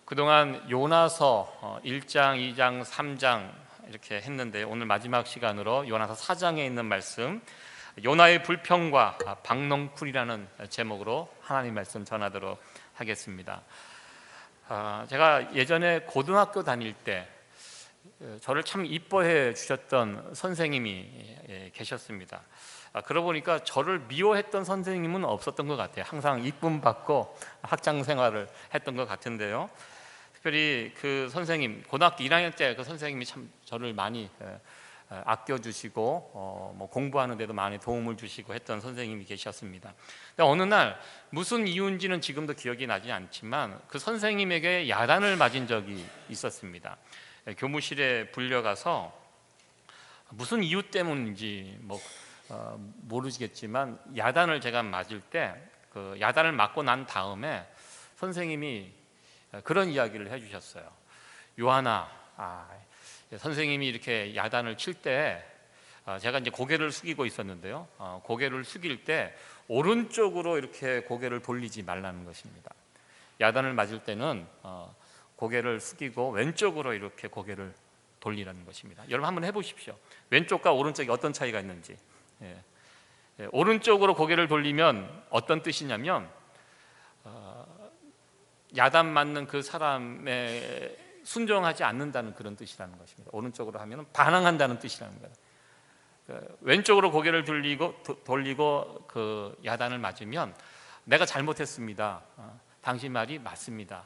그동안 요나서 1장, 2장, 3장 이렇게 했는데 오늘 마지막 시간으로 요나서 4장에 있는 말씀 요나의 불평과 박농쿨이라는 제목으로 하나님 말씀 전하도록 하겠습니다. 제가 예전에 고등학교 다닐 때 저를 참 이뻐해 주셨던 선생님이 계셨습니다. 그러고 보니까 저를 미워했던 선생님은 없었던 것 같아요. 항상 이쁨 받고 학창 생활을 했던 것 같은데요. 특별히 그 선생님, 고등학교 1학년 때 그 선생님이 참 저를 많이 아껴주시고 뭐 공부하는 데도 많이 도움을 주시고 했던 선생님이 계셨습니다. 근데 어느 날 무슨 이유인지는 지금도 기억이 나지 않지만 그 선생님에게 야단을 맞은 적이 있었습니다. 교무실에 불려가서 무슨 이유 때문인지 모르시겠지만 야단을 제가 맞을 때 그 야단을 맞고 난 다음에 선생님이 그런 이야기를 해주셨어요. 요한아, 선생님이 이렇게 야단을 칠 때 제가 이제 고개를 숙이고 있었는데요. 고개를 숙일 때 오른쪽으로 이렇게 고개를 돌리지 말라는 것입니다. 야단을 맞을 때는 고개를 숙이고 왼쪽으로 이렇게 고개를 돌리라는 것입니다. 여러분 한번 해보십시오. 왼쪽과 오른쪽이 어떤 차이가 있는지. 오른쪽으로 고개를 돌리면 어떤 뜻이냐면 야단 맞는 그 사람에 순종하지 않는다는 그런 뜻이라는 것입니다. 오른쪽으로 하면 반항한다는 뜻이라는 거예요. 왼쪽으로 고개를 돌리고 그 야단을 맞으면 내가 잘못했습니다. 당신 말이 맞습니다.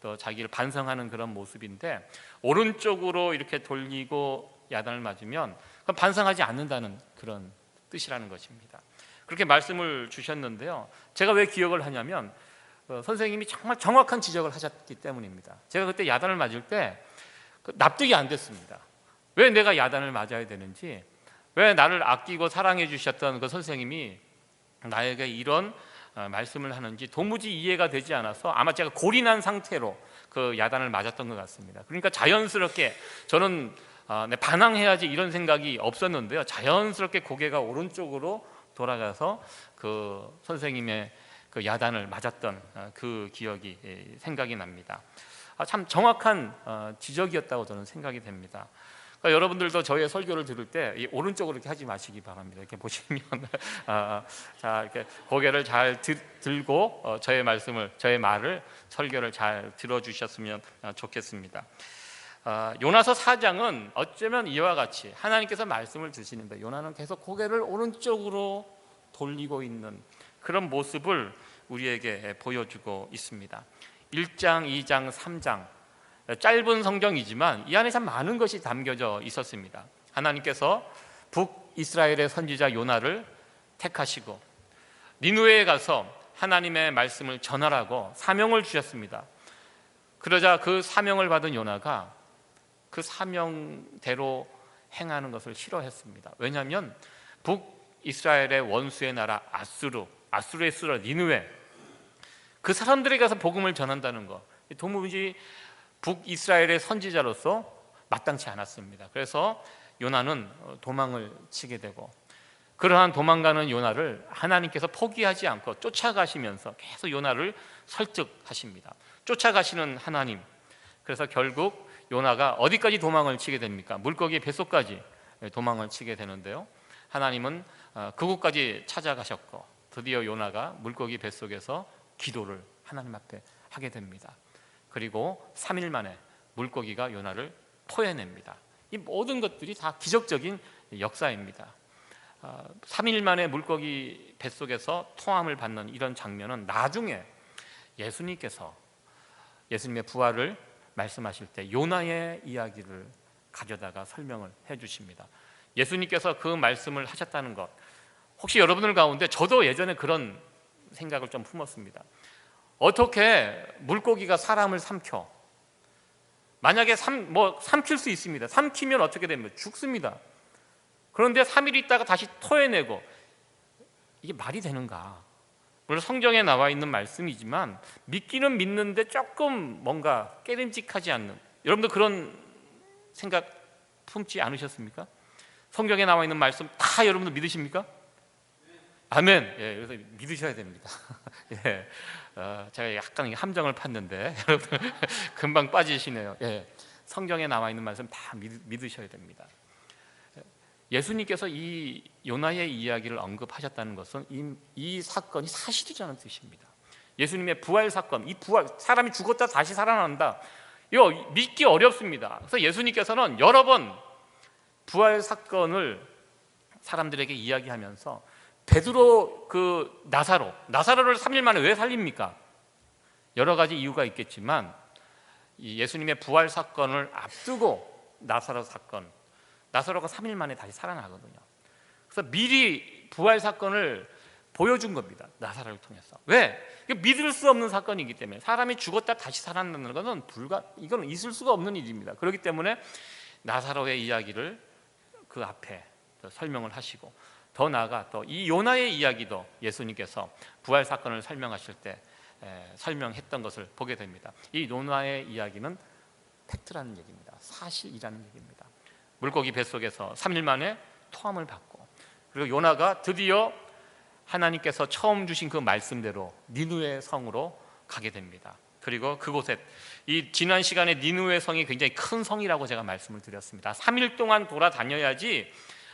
또 자기를 반성하는 그런 모습인데 오른쪽으로 이렇게 돌리고 야단을 맞으면 그건 반성하지 않는다는 그런 뜻이라는 것입니다. 그렇게 말씀을 주셨는데요. 제가 왜 기억을 하냐면 선생님이 정말 정확한 지적을 하셨기 때문입니다. 제가 그때 야단을 맞을 때 납득이 안 됐습니다. 왜 내가 야단을 맞아야 되는지, 왜 나를 아끼고 사랑해 주셨던 그 선생님이 나에게 이런 말씀을 하는지 도무지 이해가 되지 않아서 아마 제가 골이 난 상태로 그 야단을 맞았던 것 같습니다. 그러니까 자연스럽게 저는 반항해야지 이런 생각이 없었는데요. 자연스럽게 고개가 오른쪽으로 돌아가서 그 선생님의 그 야단을 맞았던 그 기억이 생각이 납니다. 참 정확한 지적이었다고 저는 생각이 됩니다. 그러니까 여러분들도 저의 설교를 들을 때 오른쪽으로 이렇게 하지 마시기 바랍니다. 이렇게 보시면 자 이렇게 고개를 잘 들고 저의 말을 설교를 잘 들어주셨으면 좋겠습니다. 요나서 4장은 어쩌면 이와 같이 하나님께서 말씀을 주시는데 요나는 계속 고개를 오른쪽으로 돌리고 있는 그런 모습을 우리에게 보여주고 있습니다. 1장, 2장, 3장 짧은 성경이지만 이 안에 참 많은 것이 담겨져 있었습니다. 하나님께서 북이스라엘의 선지자 요나를 택하시고 니느웨에 가서 하나님의 말씀을 전하라고 사명을 주셨습니다. 그러자 그 사명을 받은 요나가 그 사명대로 행하는 것을 싫어했습니다. 왜냐하면 북이스라엘의 원수의 나라 아수르의 수라 니느웨 그 사람들에게 가서 복음을 전한다는 것 도무지 북이스라엘의 선지자로서 마땅치 않았습니다. 그래서 요나는 도망을 치게 되고 그러한 도망가는 요나를 하나님께서 포기하지 않고 쫓아가시면서 계속 요나를 설득하십니다. 쫓아가시는 하나님. 그래서 결국 요나가 어디까지 도망을 치게 됩니까? 물고기 뱃속까지 도망을 치게 되는데요. 하나님은 그곳까지 찾아가셨고 드디어 요나가 물고기 뱃속에서 기도를 하나님 앞에 하게 됩니다. 그리고 3일 만에 물고기가 요나를 토해냅니다. 이 모든 것들이 다 기적적인 역사입니다. 3일 만에 물고기 뱃속에서 토함을 받는 이런 장면은 나중에 예수님의 부활을 말씀하실 때 요나의 이야기를 가져다가 설명을 해주십니다. 예수님께서 그 말씀을 하셨다는 것 혹시 여러분들 가운데 저도 예전에 그런 생각을 좀 품었습니다. 어떻게 물고기가 사람을 삼켜? 만약에 삼킬 수 있습니다. 삼키면 어떻게 됩니까? 죽습니다. 그런데 3일 있다가 다시 토해내고 이게 말이 되는가? 물론 성경에 나와 있는 말씀이지만 믿기는 믿는데 조금 뭔가 깨름직하지 않는 여러분도 그런 생각 품지 않으셨습니까? 성경에 나와 있는 말씀 다 여러분들 믿으십니까? 아멘. 그래서 믿으셔야 됩니다. 예, 제가 약간 함정을 팠는데 여러분 금방 빠지시네요. 예, 성경에 나와 있는 말씀 다 믿으셔야 됩니다. 예수님께서 이 요나의 이야기를 언급하셨다는 것은 이 사건이 사실이라는 뜻입니다. 예수님의 부활 사건, 이 부활, 사람이 죽었다 다시 살아난다, 이거 믿기 어렵습니다. 그래서 예수님께서는 여러 번 부활 사건을 사람들에게 이야기하면서 베드로 그 나사로를 3일 만에 왜 살립니까? 여러 가지 이유가 있겠지만 이 예수님의 부활 사건을 앞두고 나사로 사건, 나사로가 3일 만에 다시 살아나거든요. 그래서 미리 부활 사건을 보여준 겁니다. 나사로를 통해서. 왜? 믿을 수 없는 사건이기 때문에, 사람이 죽었다 다시 살아나는 것은 이건 있을 수가 없는 일입니다. 그렇기 때문에 나사로의 이야기를 그 앞에 설명을 하시고, 더 나아가 또 이 요나의 이야기도 예수님께서 부활 사건을 설명하실 때 설명했던 것을 보게 됩니다. 이 요나의 이야기는 팩트라는 얘기입니다. 사실이라는 얘기입니다. 물고기 뱃속에서 3일 만에 토함을 받고, 그리고 요나가 드디어 하나님께서 처음 주신 그 말씀대로 니느웨 성으로 가게 됩니다. 그리고 그곳에, 이 지난 시간에 니느웨 성이 굉장히 큰 성이라고 제가 말씀을 드렸습니다. 3일 동안 돌아다녀야지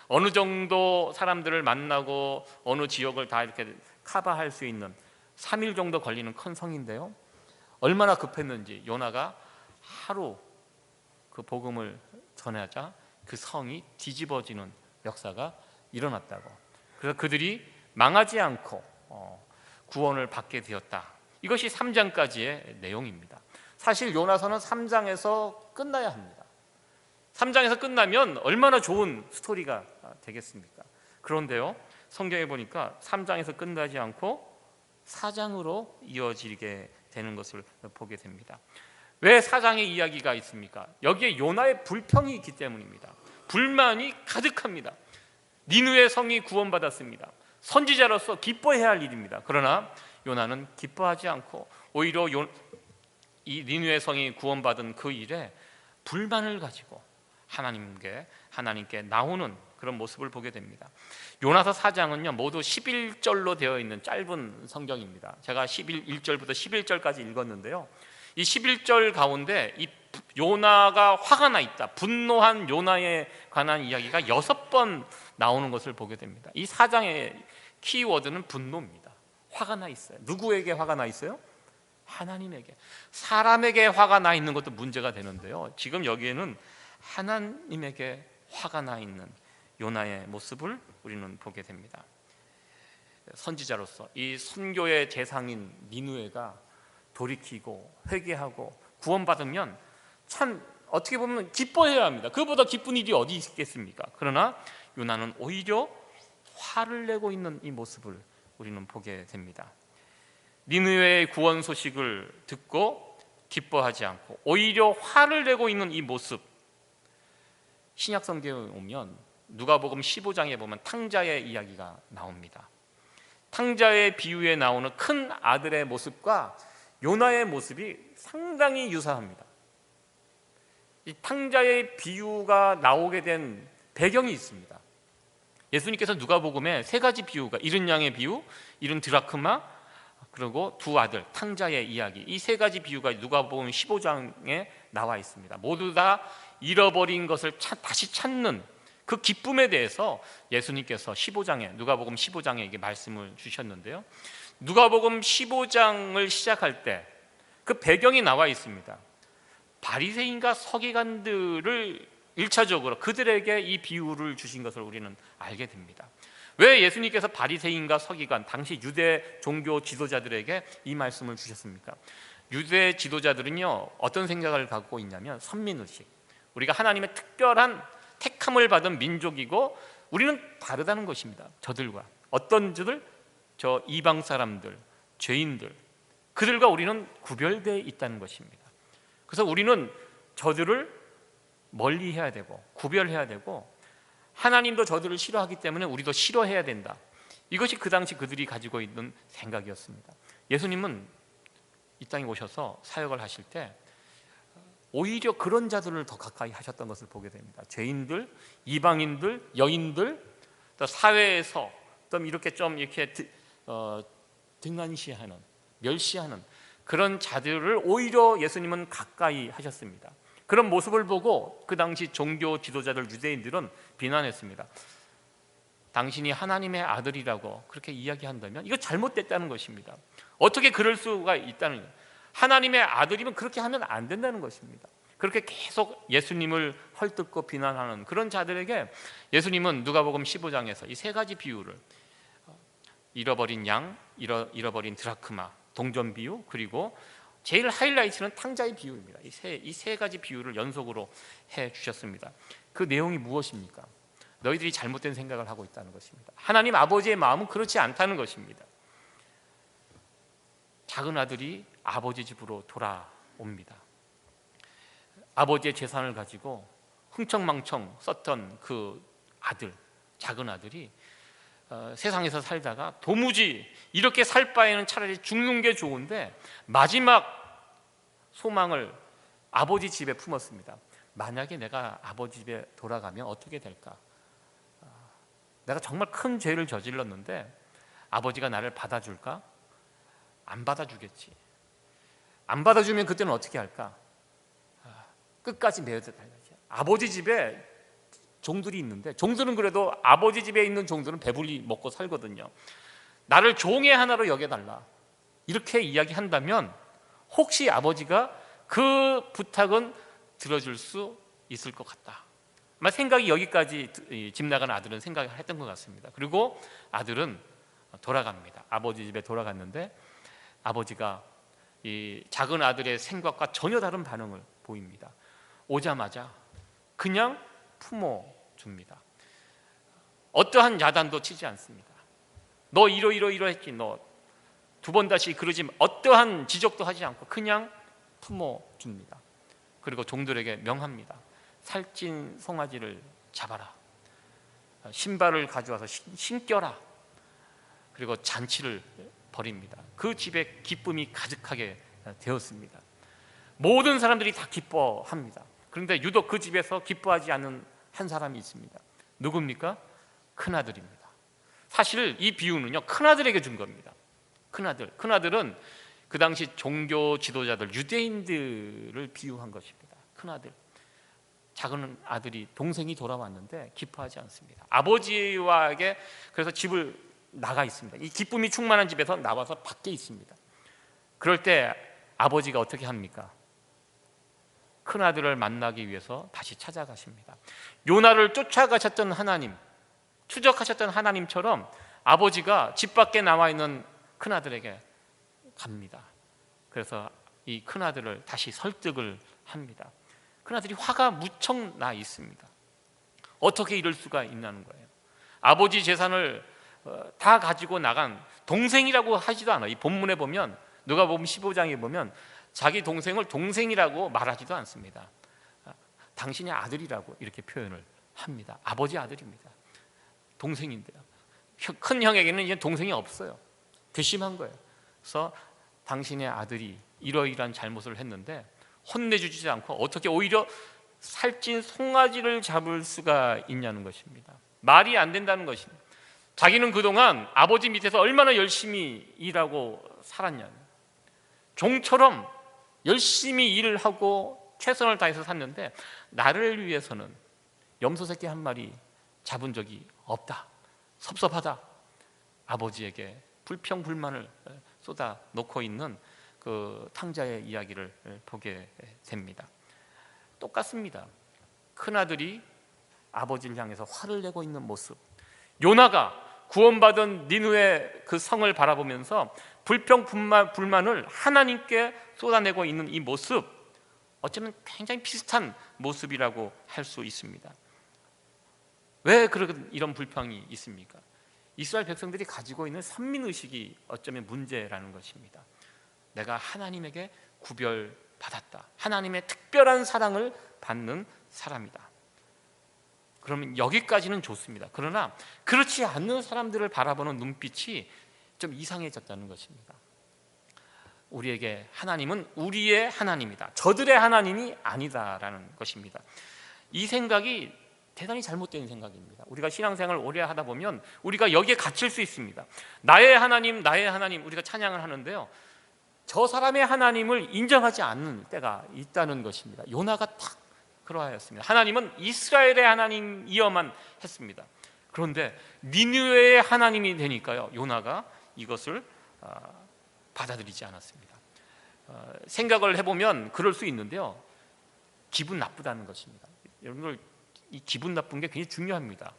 어느 정도 사람들을 만나고 어느 지역을 다 이렇게 커버할 수 있는 3일 정도 걸리는 큰 성인데요, 얼마나 급했는지 요나가 하루 그 복음을 전하자 그 성이 뒤집어지는 역사가 일어났다고. 그래서 그들이 망하지 않고 구원을 받게 되었다. 이것이 3장까지의 내용입니다. 사실 요나서는 3장에서 끝나야 합니다. 3장에서 끝나면 얼마나 좋은 스토리가 되겠습니까? 그런데요, 성경에 보니까 3장에서 끝나지 않고 4장으로 이어지게 되는 것을 보게 됩니다. 왜 4장의 이야기가 있습니까? 여기에 요나의 불평이 있기 때문입니다. 불만이 가득합니다. 니느웨 성이 구원받았습니다. 선지자로서 기뻐해야 할 일입니다. 그러나 요나는 기뻐하지 않고 오히려 이 니느웨 성이 구원받은 그 일에 불만을 가지고 하나님께 나오는 그런 모습을 보게 됩니다. 요나서 4장은요 모두 11절로 되어 있는 짧은 성경입니다. 제가 1절부터 11절까지 읽었는데요, 이 11절 가운데 이 요나가 화가 나 있다, 분노한 요나에 관한 이야기가 6번 나오는 것을 보게 됩니다. 이 4장의 키워드는 분노입니다. 화가 나 있어요. 누구에게 화가 나 있어요? 하나님에게. 사람에게 화가 나 있는 것도 문제가 되는데요, 지금 여기에는 하나님에게 화가 나 있는 요나의 모습을 우리는 보게 됩니다. 선지자로서 이 선교의 대상인 니느웨가 돌이키고 회개하고 구원받으면 참 어떻게 보면 기뻐해야 합니다. 그보다 기쁜 일이 어디 있겠습니까? 그러나 요나는 오히려 화를 내고 있는 이 모습을 우리는 보게 됩니다. 니느웨의 구원 소식을 듣고 기뻐하지 않고 오히려 화를 내고 있는 이 모습, 신약 성경에 오면 누가복음 15장에 보면 탕자의 이야기가 나옵니다. 탕자의 비유에 나오는 큰 아들의 모습과 요나의 모습이 상당히 유사합니다. 이 탕자의 비유가 나오게 된 배경이 있습니다. 예수님께서 누가복음에 3가지 비유가, 잃은 양의 비유, 잃은 드라크마, 그리고 두 아들 탕자의 이야기, 이 3가지 비유가 누가복음 15장에 나와 있습니다. 모두 다 잃어버린 것을 다시 찾는 그 기쁨에 대해서 예수님께서 누가복음 15장에 이게 말씀을 주셨는데요, 누가복음 15장을 시작할 때 그 배경이 나와 있습니다. 바리새인과 서기관들을 1차적으로 그들에게 이 비유를 주신 것을 우리는 알게 됩니다. 왜 예수님께서 바리새인과 서기관, 당시 유대 종교 지도자들에게 이 말씀을 주셨습니까? 유대 지도자들은요 어떤 생각을 갖고 있냐면 선민의식, 우리가 하나님의 특별한 택함을 받은 민족이고 우리는 다르다는 것입니다. 저들과 어떤 저들? 저 이방 사람들, 죄인들, 그들과 우리는 구별되어 있다는 것입니다. 그래서 우리는 저들을 멀리해야 되고 구별해야 되고, 하나님도 저들을 싫어하기 때문에 우리도 싫어해야 된다. 이것이 그 당시 그들이 가지고 있는 생각이었습니다. 예수님은 이 땅에 오셔서 사역을 하실 때 오히려 그런 자들을 더 가까이 하셨던 것을 보게 됩니다. 죄인들, 이방인들, 여인들, 또 사회에서 좀 이렇게 등한시하는, 멸시하는 그런 자들을 오히려 예수님은 가까이 하셨습니다. 그런 모습을 보고 그 당시 종교 지도자들, 유대인들은 비난했습니다. 당신이 하나님의 아들이라고 그렇게 이야기한다면 이거 잘못됐다는 것입니다. 어떻게 그럴 수가 있다는 거예요. 하나님의 아들이면 그렇게 하면 안 된다는 것입니다. 그렇게 계속 예수님을 헐뜯고 비난하는 그런 자들에게 예수님은 누가복음 15장에서 이 세 가지 비유를, 잃어버린 양, 잃어버린 드라크마, 동전 비유, 그리고 제일 하이라이트는 탕자의 비유입니다. 이 세 가지 비유를 연속으로 해 주셨습니다. 그 내용이 무엇입니까? 너희들이 잘못된 생각을 하고 있다는 것입니다. 하나님 아버지의 마음은 그렇지 않다는 것입니다. 작은 아들이 아버지 집으로 돌아옵니다. 아버지의 재산을 가지고 흥청망청 썼던 그 아들, 작은 아들이 세상에서 살다가 도무지 이렇게 살 바에는 차라리 죽는 게 좋은데 마지막 소망을 아버지 집에 품었습니다. 만약에 내가 아버지 집에 돌아가면 어떻게 될까? 내가 정말 큰 죄를 저질렀는데 아버지가 나를 받아줄까? 안 받아주겠지. 안 받아주면 그때는 어떻게 할까? 끝까지 매여져 달려야지. 아버지 집에 종들이 있는데, 종들은 그래도 아버지 집에 있는 종들은 배불리 먹고 살거든요. 나를 종의 하나로 여겨달라, 이렇게 이야기한다면 혹시 아버지가 그 부탁은 들어줄 수 있을 것 같다. 아마 생각이 여기까지 집 나간 아들은 생각을 했던 것 같습니다. 그리고 아들은 돌아갑니다. 아버지 집에 돌아갔는데 아버지가 이 작은 아들의 생각과 전혀 다른 반응을 보입니다. 오자마자 그냥 품어줍니다. 어떠한 야단도 치지 않습니다. 너 이러이러했지, 너 두 번 다시 그러지 마. 어떠한 지적도 하지 않고 그냥 품어줍니다. 그리고 종들에게 명합니다. 살찐 송아지를 잡아라, 신발을 가져와서 신겨라, 그리고 잔치를 벌입니다. 그 집에 기쁨이 가득하게 되었습니다. 모든 사람들이 다 기뻐합니다. 그런데 유독 그 집에서 기뻐하지 않는 한 사람이 있습니다. 누굽니까? 큰아들입니다. 사실 이 비유는요, 큰아들에게 준 겁니다. 큰아들은 그 당시 종교 지도자들, 유대인들을 비유한 것입니다. 큰아들, 작은 아들이, 동생이 돌아왔는데 기뻐하지 않습니다. 아버지와에게 그래서 집을 나가 있습니다. 이 기쁨이 충만한 집에서 나와서 밖에 있습니다. 그럴 때 아버지가 어떻게 합니까? 큰아들을 만나기 위해서 다시 찾아가십니다. 요나를 쫓아가셨던 하나님, 추적하셨던 하나님처럼 아버지가 집 밖에 나와 있는 큰아들에게 갑니다. 그래서 이 큰아들을 다시 설득을 합니다. 큰아들이 화가 무척 나 있습니다. 어떻게 이럴 수가 있냐는 거예요. 아버지 재산을 다 가지고 나간 동생이라고 하지도 않아요. 이 본문에 보면, 누가복음 15장에 보면 자기 동생을 동생이라고 말하지도 않습니다. 당신의 아들이라고 이렇게 표현을 합니다. 아버지 아들입니다. 동생인데요. 큰 형에게는 이제 동생이 없어요. 괘씸한 거예요. 그래서 당신의 아들이 이러이러한 잘못을 했는데 혼내주지 않고 어떻게 오히려 살찐 송아지를 잡을 수가 있냐는 것입니다. 말이 안 된다는 것입니다. 자기는 그동안 아버지 밑에서 얼마나 열심히 일하고 살았냐, 종처럼 열심히 일을 하고 최선을 다해서 샀는데 나를 위해서는 염소 새끼 한 마리 잡은 적이 없다, 섭섭하다, 아버지에게 불평불만을 쏟아 놓고 있는 그 탕자의 이야기를 보게 됩니다. 똑같습니다. 큰아들이 아버지를 향해서 화를 내고 있는 모습, 요나가 구원받은 니느웨 그 성을 바라보면서 불평불만을 하나님께 쏟아내고 있는 이 모습, 어쩌면 굉장히 비슷한 모습이라고 할 수 있습니다. 왜 이런 불평이 있습니까? 이스라엘 백성들이 가지고 있는 선민의식이 어쩌면 문제라는 것입니다. 내가 하나님에게 구별받았다, 하나님의 특별한 사랑을 받는 사람이다. 그러면 여기까지는 좋습니다. 그러나 그렇지 않는 사람들을 바라보는 눈빛이 좀 이상해졌다는 것입니다. 우리에게 하나님은 우리의 하나님이다, 저들의 하나님이 아니다라는 것입니다. 이 생각이 대단히 잘못된 생각입니다. 우리가 신앙생활을 오래 하다 보면 우리가 여기에 갇힐 수 있습니다. 나의 하나님, 나의 하나님 우리가 찬양을 하는데요, 저 사람의 하나님을 인정하지 않는 때가 있다는 것입니다. 요나가 딱 그러하였습니다. 하나님은 이스라엘의 하나님이어만 했습니다. 그런데 니느웨의 하나님이 되니까요, 요나가 이것을 받아들이지 않았습니다. 생각을 해보면 그럴 수 있는데요, 기분 나쁘다는 것입니다. 여러분들, 이 기분 나쁜 게 굉장히 중요합니다.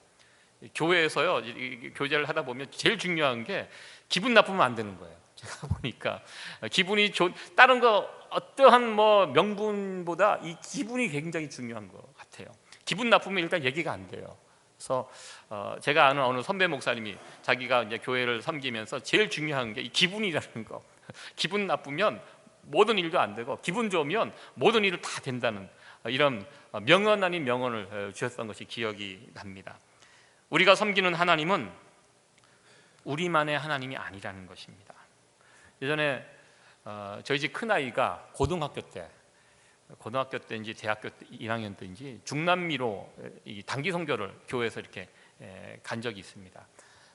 교회에서요, 교제를 하다 보면 제일 중요한 게 기분 나쁘면 안 되는 거예요. 제가 보니까 기분이 다른 거 어떠한 명분보다 이 기분이 굉장히 중요한 것 같아요. 기분 나쁘면 일단 얘기가 안 돼요. 그래서 제가 아는 어느 선배 목사님이 자기가 이제 교회를 섬기면서 제일 중요한 게 이 기분이라는 거. 기분 나쁘면 모든 일도 안 되고 기분 좋으면 모든 일을 다 된다는 이런 명언 아닌 명언을 주셨던 것이 기억이 납니다. 우리가 섬기는 하나님은 우리만의 하나님이 아니라는 것입니다. 예전에 저희 집 큰아이가 고등학교 때인지 대학교 때 1학년 때인지 중남미로 단기 선교를 교회에서 이렇게 간 적이 있습니다.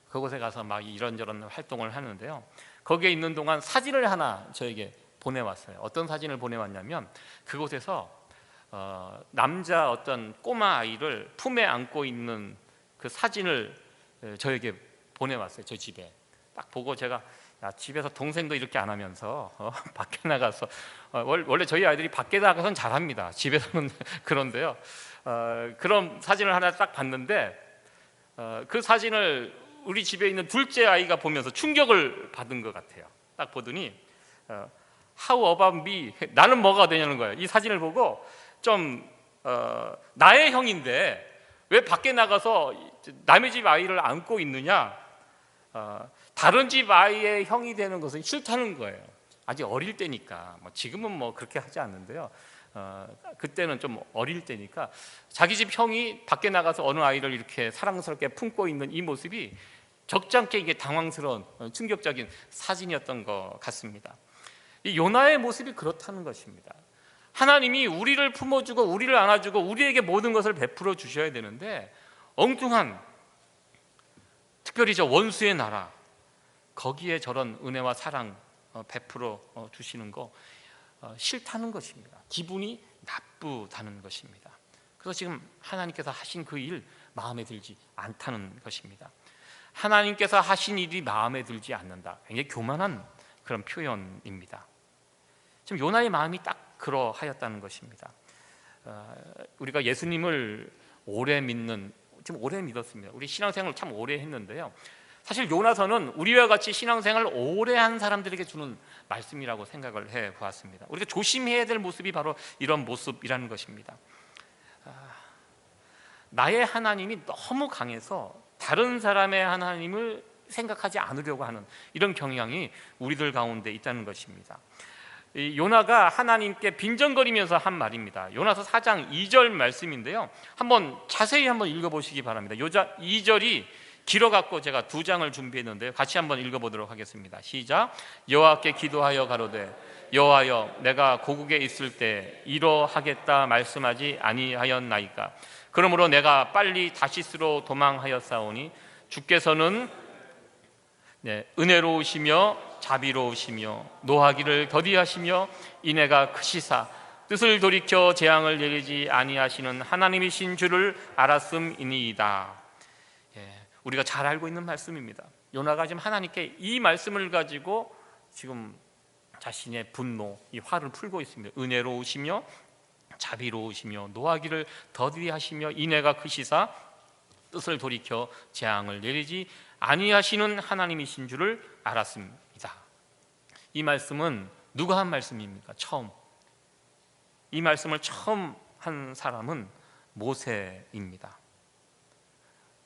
그곳에 가서 막 이런저런 활동을 하는데요, 거기에 있는 동안 사진을 하나 저에게 보내왔어요. 어떤 사진을 보내왔냐면, 그곳에서 남자 어떤 꼬마 아이를 품에 안고 있는 그 사진을 저에게 보내왔어요. 저 집에 딱 보고 제가, 야, 집에서 동생도 이렇게 안 하면서 밖에 나가서 원래 저희 아이들이 밖에 나가서는 잘합니다. 집에서는 그런데요, 그런 사진을 하나 딱 봤는데 그 사진을 우리 집에 있는 둘째 아이가 보면서 충격을 받은 것 같아요. 딱 보더니 How about me? 나는 뭐가 되냐는 거예요. 이 사진을 보고 좀 나의 형인데 왜 밖에 나가서 남의 집 아이를 안고 있느냐, 다른 집 아이의 형이 되는 것은 싫다는 거예요. 아직 어릴 때니까. 지금은 그렇게 하지 않는데요, 그때는 좀 어릴 때니까 자기 집 형이 밖에 나가서 어느 아이를 이렇게 사랑스럽게 품고 있는 이 모습이 적잖게 이게 당황스러운 충격적인 사진이었던 것 같습니다. 이 요나의 모습이 그렇다는 것입니다. 하나님이 우리를 품어주고 우리를 안아주고 우리에게 모든 것을 베풀어 주셔야 되는데 엉뚱한, 특별히 저 원수의 나라, 거기에 저런 은혜와 사랑 베풀어 주시는 거 싫다는 것입니다. 기분이 나쁘다는 것입니다. 그래서 지금 하나님께서 하신 그 일 마음에 들지 않다는 것입니다. 하나님께서 하신 일이 마음에 들지 않는다, 굉장히 교만한 그런 표현입니다. 지금 요나의 마음이 딱 그러하였다는 것입니다. 우리가 예수님을 오래 믿는, 지금 오래 믿었습니다. 우리 신앙생활을 참 오래 했는데요, 사실 요나서는 우리와 같이 신앙생활을 오래 한 사람들에게 주는 말씀이라고 생각을 해보았습니다. 우리가 조심해야 될 모습이 바로 이런 모습이라는 것입니다. 나의 하나님이 너무 강해서 다른 사람의 하나님을 생각하지 않으려고 하는 이런 경향이 우리들 가운데 있다는 것입니다. 요나가 하나님께 빈정거리면서 한 말입니다. 요나서 4장 2절 말씀인데요, 한번 자세히 한번 읽어보시기 바랍니다. 2절이 길어갖고 제가 2장을 준비했는데요, 같이 한번 읽어보도록 하겠습니다. 시작. 여호와께 기도하여 가로되 여호와여, 내가 고국에 있을 때 이러하겠다 말씀하지 아니하였나이까. 그러므로 내가 빨리 다시스로 도망하였사오니 주께서는 은혜로우시며 자비로우시며 노하기를 더디하시며 인애가 크시사 뜻을 돌이켜 재앙을 내리지 아니하시는 하나님이신 줄을 알았음이니이다. 우리가 잘 알고 있는 말씀입니다. 요나가 지금 하나님께 이 말씀을 가지고 지금 자신의 분노, 이 화를 풀고 있습니다. 은혜로우시며 자비로우시며 노하기를 더디하시며 인애가 크시사 뜻을 돌이켜 재앙을 내리지 아니하시는 하나님이신 줄을 알았습니다. 이 말씀은 누가 한 말씀입니까? 이 말씀을 처음 한 사람은 모세입니다.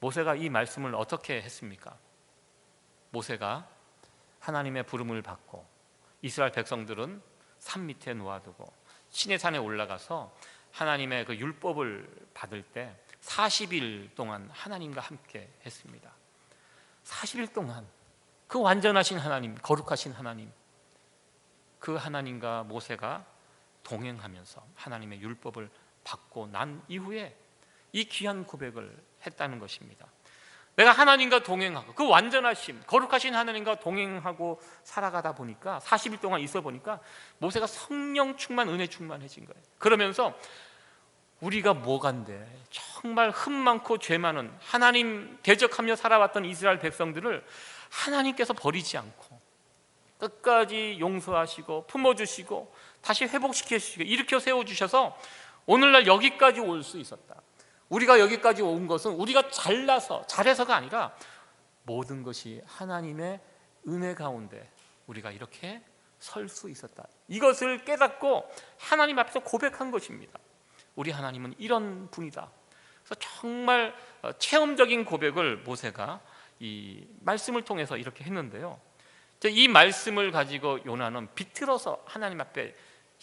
모세가 이 말씀을 어떻게 했습니까? 모세가 하나님의 부름을 받고 이스라엘 백성들은 산 밑에 놓아두고 시내산에 올라가서 하나님의 그 율법을 받을 때 40일 동안 하나님과 함께 했습니다. 40일 동안 그 완전하신 하나님, 거룩하신 하나님, 그 하나님과 모세가 동행하면서 하나님의 율법을 받고 난 이후에 이 귀한 고백을 했다는 것입니다. 내가 하나님과 동행하고 그 완전하심, 거룩하신 하나님과 동행하고 살아가다 보니까 40일 동안 있어 보니까 모세가 성령 충만, 은혜 충만해진 거예요. 그러면서 우리가 뭐간데 정말 흠 많고 죄 많은 하나님 대적하며 살아왔던 이스라엘 백성들을 하나님께서 버리지 않고 끝까지 용서하시고 품어주시고 다시 회복시켜주시고 일으켜 세워주셔서 오늘날 여기까지 올 수 있었다. 우리가 여기까지 온 것은 우리가 잘해서가 아니라 모든 것이 하나님의 은혜 가운데 우리가 이렇게 설 수 있었다. 이것을 깨닫고 하나님 앞에서 고백한 것입니다. 우리 하나님은 이런 분이다. 그래서 정말 체험적인 고백을 모세가 이 말씀을 통해서 이렇게 했는데요. 이 말씀을 가지고 요나는 비틀어서 하나님 앞에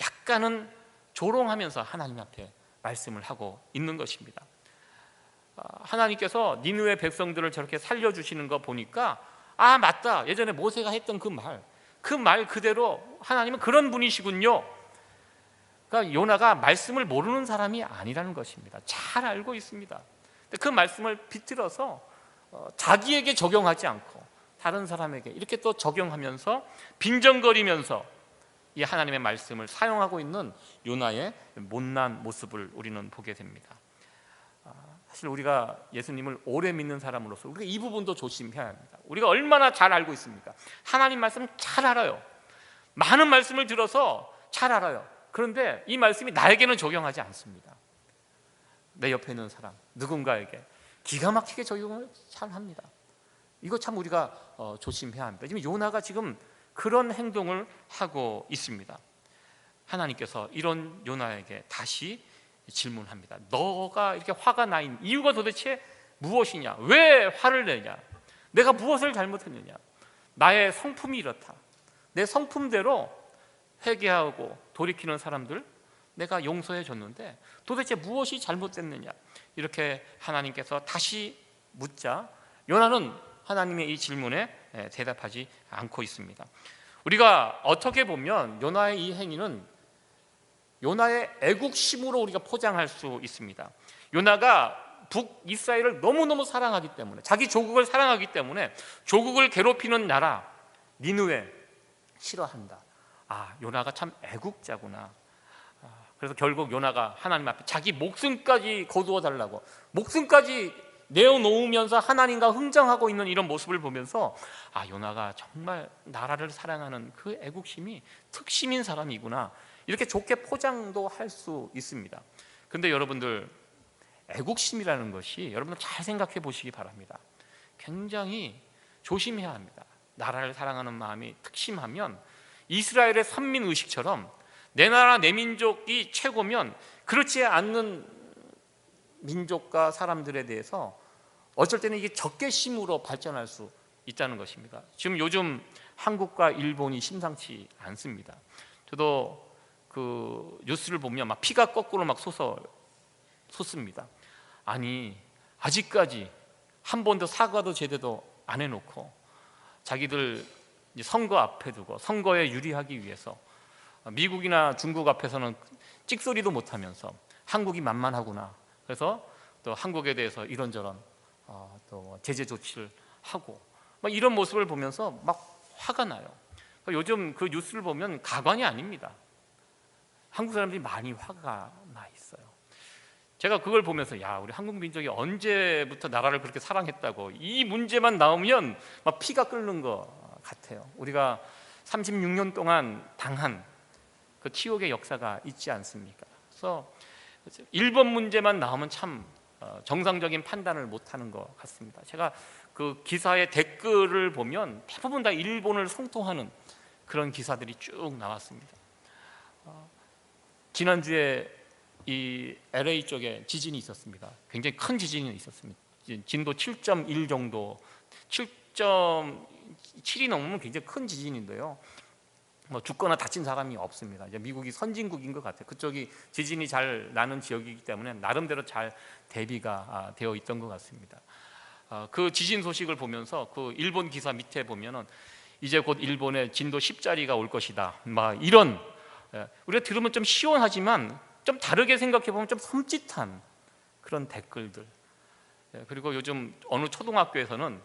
약간은 조롱하면서 하나님 앞에 말씀을 하고 있는 것입니다. 하나님께서 니느웨 백성들을 저렇게 살려주시는 거 보니까 아 맞다, 예전에 모세가 했던 그 말 그대로 하나님은 그런 분이시군요. 그러니까 요나가 말씀을 모르는 사람이 아니라는 것입니다. 잘 알고 있습니다. 그 말씀을 비틀어서 자기에게 적용하지 않고 다른 사람에게 이렇게 또 적용하면서 빈정거리면서 이 하나님의 말씀을 사용하고 있는 요나의 못난 모습을 우리는 보게 됩니다. 사실 우리가 예수님을 오래 믿는 사람으로서 우리가 이 부분도 조심해야 합니다. 우리가 얼마나 잘 알고 있습니까? 하나님 말씀 잘 알아요. 많은 말씀을 들어서 잘 알아요. 그런데 이 말씀이 나에게는 적용하지 않습니다. 내 옆에 있는 사람 누군가에게 기가 막히게 적용을 잘 합니다. 이거 참 우리가 조심해야 합니다. 지금 요나가 지금 그런 행동을 하고 있습니다. 하나님께서 이런 요나에게 다시 질문합니다. 너가 이렇게 화가 나 있는 이유가 도대체 무엇이냐? 왜 화를 내냐? 내가 무엇을 잘못했느냐? 나의 성품이 이렇다. 내 성품대로 회개하고 돌이키는 사람들 내가 용서해 줬는데 도대체 무엇이 잘못됐느냐? 이렇게 하나님께서 다시 묻자 요나는 하나님의 이 질문에 대답하지 않고 있습니다. 우리가 어떻게 보면 요나의 이 행위는 요나의 애국심으로 우리가 포장할 수 있습니다. 요나가 북이스라엘을 너무너무 사랑하기 때문에 자기 조국을 사랑하기 때문에 조국을 괴롭히는 나라 니느웨 싫어한다. 아, 요나가 참 애국자구나. 그래서 결국 요나가 하나님 앞에 자기 목숨까지 거두어 달라고 목숨까지 내어놓으면서 하나님과 흥정하고 있는 이런 모습을 보면서 아, 요나가 정말 나라를 사랑하는 그 애국심이 특심인 사람이구나, 이렇게 좋게 포장도 할 수 있습니다. 근데 여러분들 애국심이라는 것이 여러분들 잘 생각해 보시기 바랍니다. 굉장히 조심해야 합니다. 나라를 사랑하는 마음이 특심하면 이스라엘의 선민의식처럼 내 나라 내 민족이 최고면 그렇지 않는 민족과 사람들에 대해서 어쩔 때는 이게 적개심으로 발전할 수 있다는 것입니다. 지금 요즘 한국과 일본이 심상치 않습니다. 저도 그 뉴스를 보면 막 피가 거꾸로 막 솟습니다. 아니 아직까지 한 번도 사과도 제대로 안 해놓고 자기들 선거 앞에 두고 선거에 유리하기 위해서 미국이나 중국 앞에서는 찍소리도 못하면서 한국이 만만하구나, 그래서 또 한국에 대해서 이런저런 또 제재 조치를 하고 막 이런 모습을 보면서 막 화가 나요. 요즘 그 뉴스를 보면 가관이 아닙니다. 한국 사람들이 많이 화가 나 있어요. 제가 그걸 보면서 야, 우리 한국 민족이 언제부터 나라를 그렇게 사랑했다고 이 문제만 나오면 막 피가 끓는 것 같아요. 우리가 36년 동안 당한 그 치욕의 역사가 있지 않습니까? 그래서 일본 문제만 나오면 참 정상적인 판단을 못하는 것 같습니다. 제가 그 기사의 댓글을 보면 대부분 다 일본을 성토하는 그런 기사들이 쭉 나왔습니다. 지난주에 이 LA 쪽에 지진이 있었습니다. 굉장히 큰 지진이 있었습니다. 진도 7.1 정도, 7.7이 넘으면 굉장히 큰 지진인데요. 뭐 죽거나 다친 사람이 없습니다. 이제 미국이 선진국인 것 같아요. 그쪽이 지진이 잘 나는 지역이기 때문에 나름대로 잘 대비가 되어 있던 것 같습니다. 그 지진 소식을 보면서 그 일본 기사 밑에 보면은 이제 곧 일본에 진도 10짜리가 올 것이다, 막 이런, 우리가 들으면 좀 시원하지만 좀 다르게 생각해 보면 좀 섬찟한 그런 댓글들. 그리고 요즘 어느 초등학교에서는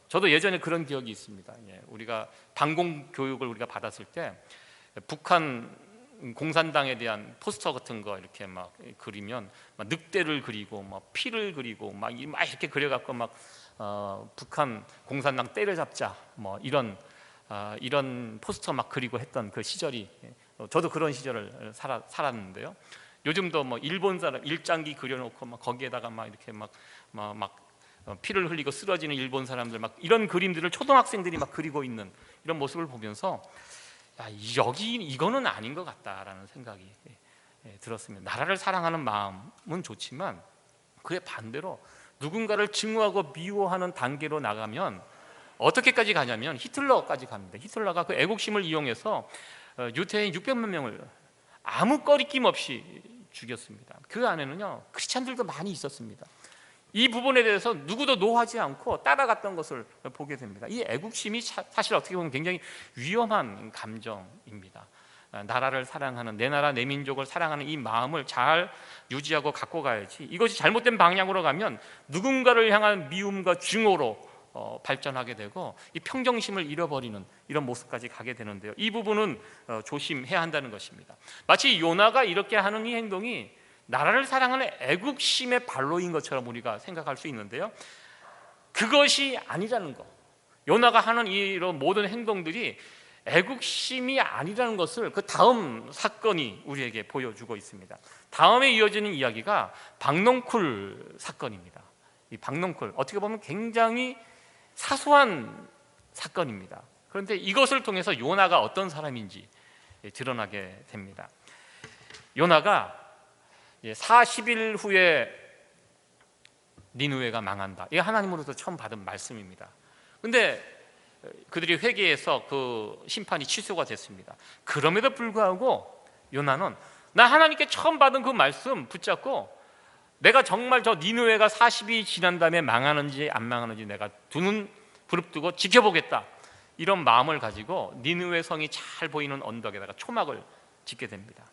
저도 예전에 그런 기억이 있습니다. 우리가 방공 교육을 우리가 받았을 때 북한 공산당에 대한 포스터 같은 거 이렇게 막 그리면 막 늑대를 그리고 막 피를 그리고 막 이렇게 그려갖고 막 북한 공산당 때려잡자 뭐 이런 포스터 막 그리고 했던 그 시절이, 저도 그런 시절을 살았는데요. 요즘도 뭐 일본 사람 일장기 그려놓고 막 거기에다가 막 이렇게 막 피를 흘리고 쓰러지는 일본 사람들 막 이런 그림들을 초등학생들이 막 그리고 있는 이런 모습을 보면서 이거는 아닌 것 같다라는 생각이 들었습니다. 나라를 사랑하는 마음은 좋지만 그에 반대로 누군가를 증오하고 미워하는 단계로 나가면 어떻게까지 가냐면 히틀러까지 갑니다. 히틀러가 그 애국심을 이용해서 유태인 600만 명을 아무 꺼리낌 없이 죽였습니다. 그 안에는요 크리스찬들도 많이 있었습니다. 이 부분에 대해서 누구도 노하지 않고 따라갔던 것을 보게 됩니다. 이 애국심이 사실 어떻게 보면 굉장히 위험한 감정입니다. 나라를 사랑하는, 내 나라 내 민족을 사랑하는 이 마음을 잘 유지하고 갖고 가야지, 이것이 잘못된 방향으로 가면 누군가를 향한 미움과 증오로 발전하게 되고 이 평정심을 잃어버리는 이런 모습까지 가게 되는데요. 이 부분은 조심해야 한다는 것입니다. 마치 요나가 이렇게 하는 이 행동이 나라를 사랑하는 애국심의 발로인 것처럼 우리가 생각할 수 있는데요, 그것이 아니라는 것, 요나가 하는 이런 모든 행동들이 애국심이 아니라는 것을 그 다음 사건이 우리에게 보여주고 있습니다. 다음에 이어지는 이야기가 박농쿨 사건입니다. 이 박농쿨, 어떻게 보면 굉장히 사소한 사건입니다. 그런데 이것을 통해서 요나가 어떤 사람인지 드러나게 됩니다. 요나가 40일 후에 니느웨가 망한다, 이게 하나님으로부터 처음 받은 말씀입니다. 근데 그들이 회개해서 그 심판이 취소가 됐습니다. 그럼에도 불구하고 요나는 나 하나님께 처음 받은 그 말씀 붙잡고 내가 정말 저 니느웨가 40이 지난 다음에 망하는지 안 망하는지 내가 두 눈 부릅뜨고 지켜보겠다, 이런 마음을 가지고 니느웨 성이 잘 보이는 언덕에다가 초막을 짓게 됩니다.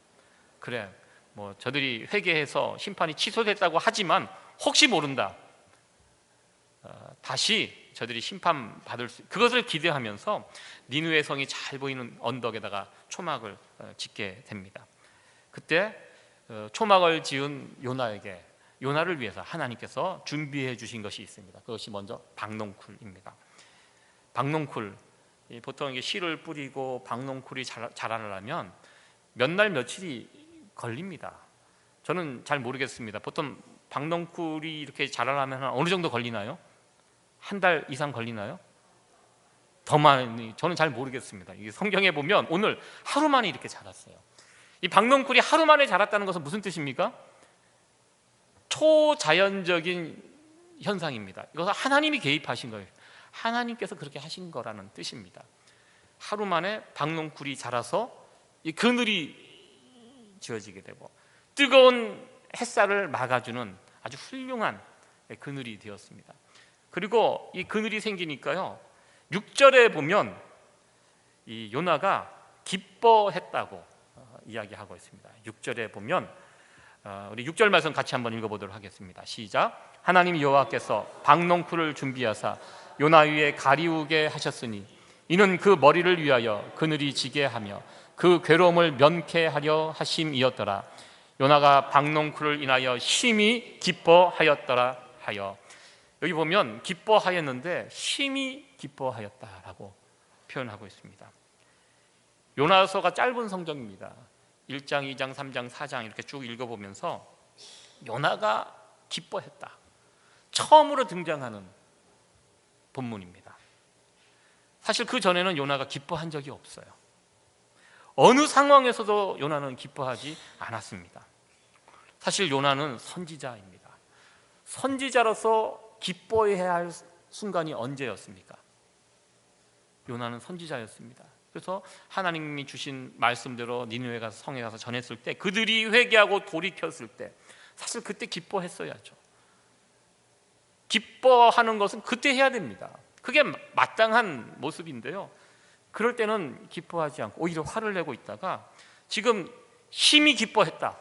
그래, 뭐 저들이 회개해서 심판이 취소됐다고 하지만 혹시 모른다, 다시 저들이 심판받을 그것을 기대하면서 니느웨 성이 잘 보이는 언덕에다가 초막을 짓게 됩니다. 그때 초막을 지은 요나에게, 요나를 위해서 하나님께서 준비해 주신 것이 있습니다. 그것이 먼저 박농쿨입니다. 박농쿨, 보통 이게 씨를 뿌리고 박농쿨이 자라려면 몇 날 며칠이 걸립니다. 저는 잘 모르겠습니다. 보통 박농쿨이 이렇게 자라려면 어느 정도 걸리나요? 한 달 이상 걸리나요? 더 많이? 저는 잘 모르겠습니다. 이게 성경에 보면 오늘 하루 만에 이렇게 자랐어요. 이 박농쿨이 하루 만에 자랐다는 것은 무슨 뜻입니까? 초자연적인 현상입니다. 이것은 하나님이 개입하신 거예요. 하나님께서 그렇게 하신 거라는 뜻입니다. 하루 만에 박농쿨이 자라서 이 그늘이 지어지게 되고 뜨거운 햇살을 막아주는 아주 훌륭한 그늘이 되었습니다. 그리고 이 그늘이 생기니까요, 6절에 보면 이 요나가 기뻐했다고 이야기하고 있습니다. 6절에 보면 우리 6절 말씀 같이 한번 읽어보도록 하겠습니다. 시작. 하나님 여호와께서 박농쿨을 준비하사 요나 위에 가리우게 하셨으니 이는 그 머리를 위하여 그늘이 지게 하며 그 괴로움을 면케하려 하심이었더라. 요나가 박농쿨을 인하여 심히 기뻐하였더라 하여, 여기 보면 기뻐하였는데 심히 기뻐하였다라고 표현하고 있습니다. 요나서가 짧은 성경입니다. 1장, 2장, 3장, 4장 이렇게 쭉 읽어보면서 요나가 기뻐했다, 처음으로 등장하는 본문입니다. 사실 그 전에는 요나가 기뻐한 적이 없어요. 어느 상황에서도 요나는 기뻐하지 않았습니다. 사실 요나는 선지자입니다. 선지자로서 기뻐해야 할 순간이 언제였습니까? 요나는 선지자였습니다. 그래서 하나님이 주신 말씀대로 니느웨 가서 성에 가서 전했을 때, 그들이 회개하고 돌이켰을 때 사실 그때 기뻐했어야죠. 기뻐하는 것은 그때 해야 됩니다. 그게 마땅한 모습인데요, 그럴 때는 기뻐하지 않고 오히려 화를 내고 있다가 지금 심히 기뻐했다,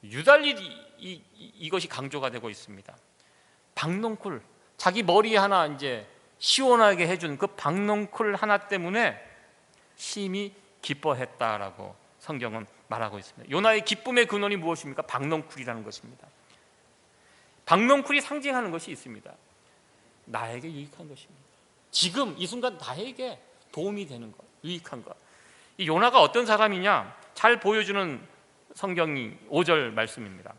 유달리 이것이 강조가 되고 있습니다. 박넝쿨, 자기 머리 하나 이제 시원하게 해준 그 박넝쿨 하나 때문에 심히 기뻐했다라고 성경은 말하고 있습니다. 요나의 기쁨의 근원이 무엇입니까? 박넝쿨이라는 것입니다. 박넝쿨이 상징하는 것이 있습니다. 나에게 유익한 것입니다. 지금 이 순간 나에게 도움이 되는 것, 유익한 것. 이 요나가 어떤 사람이냐 잘 보여주는 성경이 5절 말씀입니다.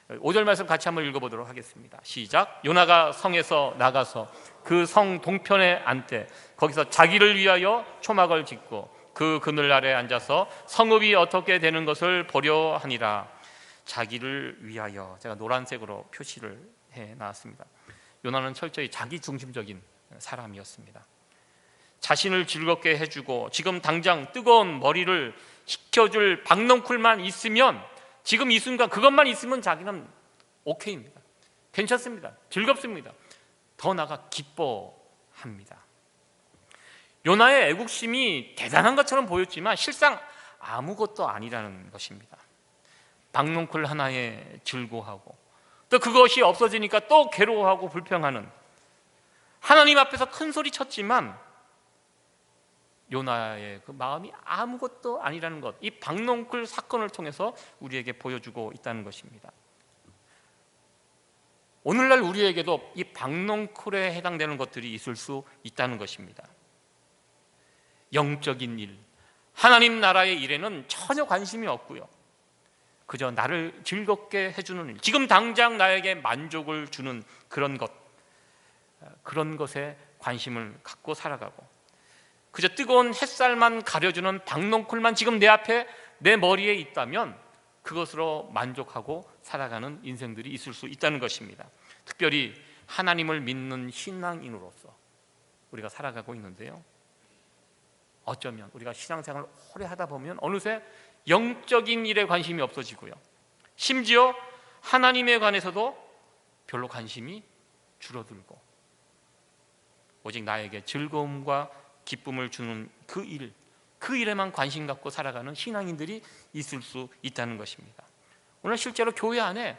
5절 말씀 같이 한번 읽어보도록 하겠습니다. 시작. 요나가 성에서 나가서 그 성 동편에 앉되 거기서 자기를 위하여 초막을 짓고 그 그늘 아래 앉아서 성읍이 어떻게 되는 것을 보려 하니라. 자기를 위하여, 제가 노란색으로 표시를 해놨습니다. 요나는 철저히 자기 중심적인 사람이었습니다. 자신을 즐겁게 해주고 지금 당장 뜨거운 머리를 식혀줄 박넝쿨만 있으면, 지금 이 순간 그것만 있으면 자기는 오케이입니다. 괜찮습니다. 즐겁습니다. 더 나아가 기뻐합니다. 요나의 애국심이 대단한 것처럼 보였지만 실상 아무것도 아니라는 것입니다. 박넝쿨 하나에 즐거워하고 또 그것이 없어지니까 또 괴로워하고 불평하는, 하나님 앞에서 큰 소리 쳤지만 요나의 그 마음이 아무것도 아니라는 것, 이 박넝쿨 사건을 통해서 우리에게 보여주고 있다는 것입니다. 오늘날 우리에게도 이 박넝쿨에 해당되는 것들이 있을 수 있다는 것입니다. 영적인 일, 하나님 나라의 일에는 전혀 관심이 없고요, 그저 나를 즐겁게 해주는 일, 지금 당장 나에게 만족을 주는 그런 것, 그런 것에 관심을 갖고 살아가고, 그저 뜨거운 햇살만 가려주는 박넝쿨만 지금 내 앞에 내 머리에 있다면 그것으로 만족하고 살아가는 인생들이 있을 수 있다는 것입니다. 특별히 하나님을 믿는 신앙인으로서 우리가 살아가고 있는데요, 어쩌면 우리가 신앙생활을 오래 하다 보면 어느새 영적인 일에 관심이 없어지고요, 심지어 하나님에 관해서도 별로 관심이 줄어들고 오직 나에게 즐거움과 기쁨을 주는 그 일, 그 일에만 관심 갖고 살아가는 신앙인들이 있을 수 있다는 것입니다. 오늘 실제로 교회 안에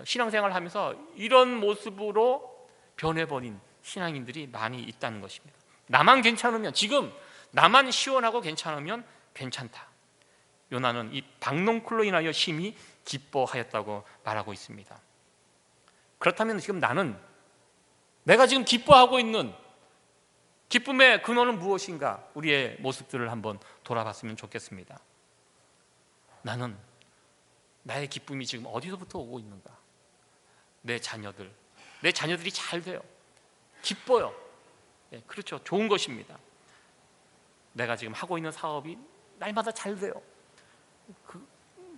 신앙생활을 하면서 이런 모습으로 변해버린 신앙인들이 많이 있다는 것입니다. 나만 괜찮으면, 지금 나만 시원하고 괜찮으면 괜찮다. 요나는 이 박넝쿨로 인하여 심히 기뻐하였다고 말하고 있습니다. 그렇다면 지금 내가 지금 기뻐하고 있는 기쁨의 근원은 무엇인가? 우리의 모습들을 한번 돌아봤으면 좋겠습니다. 나는 나의 기쁨이 지금 어디서부터 오고 있는가? 내 자녀들이 잘 돼요, 기뻐요. 네, 그렇죠, 좋은 것입니다. 내가 지금 하고 있는 사업이 날마다 잘 돼요.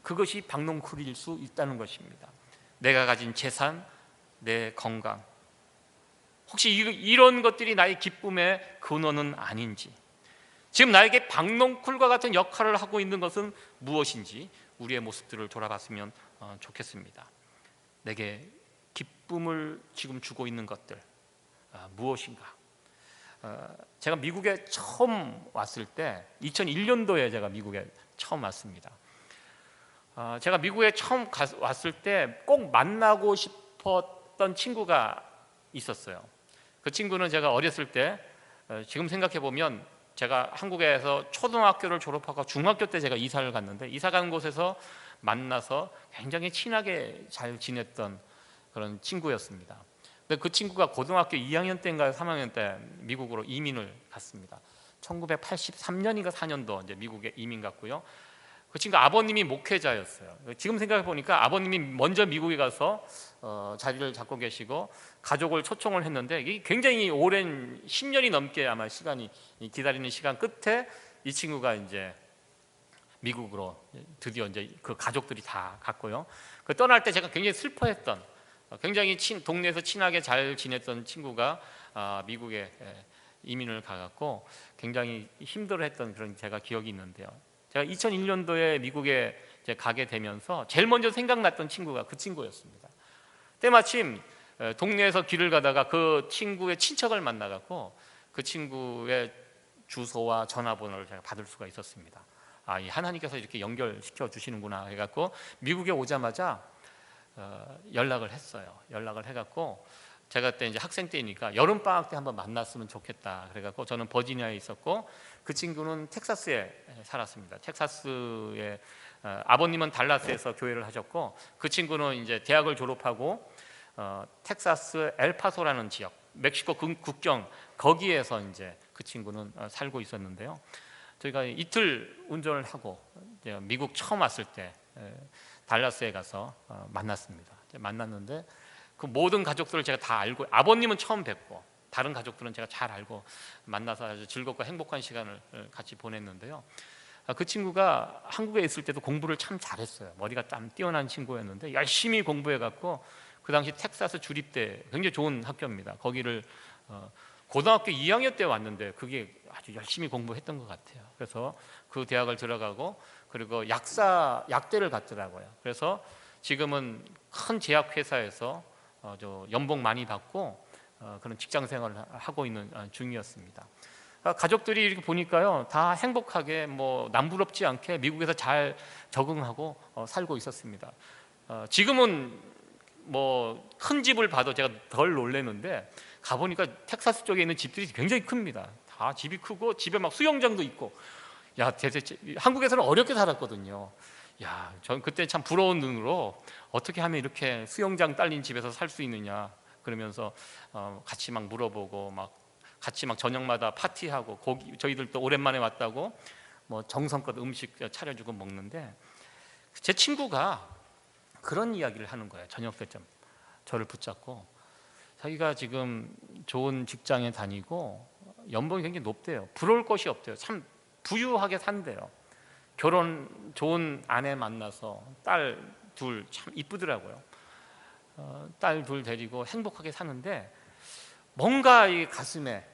그것이 박넝쿨일 수 있다는 것입니다. 내가 가진 재산, 내 건강, 혹시 이런 것들이 나의 기쁨의 근원은 아닌지, 지금 나에게 박넝쿨과 같은 역할을 하고 있는 것은 무엇인지 우리의 모습들을 돌아봤으면 좋겠습니다. 내게 기쁨을 지금 주고 있는 것들 무엇인가? 제가 미국에 처음 왔을 때 2001년도에 제가 미국에 처음 왔습니다. 제가 미국에 처음 왔을 때 꼭 만나고 싶었던 친구가 있었어요. 그 친구는 제가 어렸을 때, 지금 생각해 보면 제가 한국에서 초등학교를 졸업하고 중학교 때 제가 이사를 갔는데, 이사 간 곳에서 만나서 굉장히 친하게 잘 지냈던 그런 친구였습니다. 근데 그 친구가 고등학교 2학년 때인가 3학년 때 미국으로 이민을 갔습니다. 1983년인가 4년도 이제 미국에 이민 갔고요. 그 친구 아버님이 목회자였어요. 지금 생각해 보니까 아버님이 먼저 미국에 가서 자리를 잡고 계시고 가족을 초청을 했는데, 이게 굉장히 오랜 10년이 넘게 아마 시간이 기다리는 시간 끝에 이 친구가 이제 미국으로 드디어 이제 그 가족들이 다 갔고요. 그 떠날 때 제가 굉장히 슬퍼했던, 굉장히 동네에서 친하게 잘 지냈던 친구가 미국에 이민을 가갖고 굉장히 힘들어했던 그런 제가 기억이 있는데요. 제가 2001년도에 미국에 이제 가게 되면서 제일 먼저 생각났던 친구가 그 친구였습니다. 때마침 동네에서 길을 가다가 그 친구의 친척을 만나갖고 그 친구의 주소와 전화번호를 제가 받을 수가 있었습니다. 이 하나님께서 이렇게 연결시켜 주시는구나 해갖고 미국에 오자마자 연락을 했어요. 연락을 해갖고 제가 그때 이제 학생 때니까 여름 방학 때 한번 만났으면 좋겠다. 그래갖고 저는 버지니아에 있었고 그 친구는 텍사스에 살았습니다. 텍사스에 아버님은 달라스에서 교회를 하셨고 그 친구는 이제 대학을 졸업하고 텍사스 엘파소라는 지역, 멕시코 국경 거기에서 이제 그 친구는 살고 있었는데요. 저희가 이틀 운전을 하고 미국 처음 왔을 때 달라스에 가서 만났습니다. 만났는데 그 모든 가족들을 제가 다 알고, 아버님은 처음 뵙고 다른 가족들은 제가 잘 알고 만나서 아주 즐겁고 행복한 시간을 같이 보냈는데요. 그 친구가 한국에 있을 때도 공부를 참 잘했어요. 머리가 참 뛰어난 친구였는데 열심히 공부해갖고 그 당시 텍사스 주립대 굉장히 좋은 학교입니다. 거기를 고등학교 2학년 때 왔는데 그게 아주 열심히 공부했던 것 같아요. 그래서 그 대학을 들어가고 그리고 약대를 갔더라고요. 그래서 지금은 큰 제약회사에서 연봉 많이 받고 그런 직장 생활을 하고 있는 중이었습니다. 가족들이 이렇게 보니까요 다 행복하게 뭐 남부럽지 않게 미국에서 잘 적응하고 살고 있었습니다. 지금은 뭐 큰 집을 봐도 제가 덜 놀래는데 가보니까 텍사스 쪽에 있는 집들이 굉장히 큽니다. 다 집이 크고 집에 막 수영장도 있고, 야 대체 한국에서는 어렵게 살았거든요. 야, 전 그때 참 부러운 눈으로 어떻게 하면 이렇게 수영장 딸린 집에서 살 수 있느냐 그러면서 같이 막 물어보고 막 같이 막 저녁마다 파티하고 저희들도 오랜만에 왔다고 뭐 정성껏 음식 차려주고 먹는데 제 친구가 그런 이야기를 하는 거예요. 저녁 때쯤 저를 붙잡고 자기가 지금 좋은 직장에 다니고 연봉이 굉장히 높대요. 부러울 것이 없대요. 참 부유하게 산대요. 결혼 좋은 아내 만나서 딸 둘 참 이쁘더라고요. 딸 둘 데리고 행복하게 사는데 뭔가 이 가슴에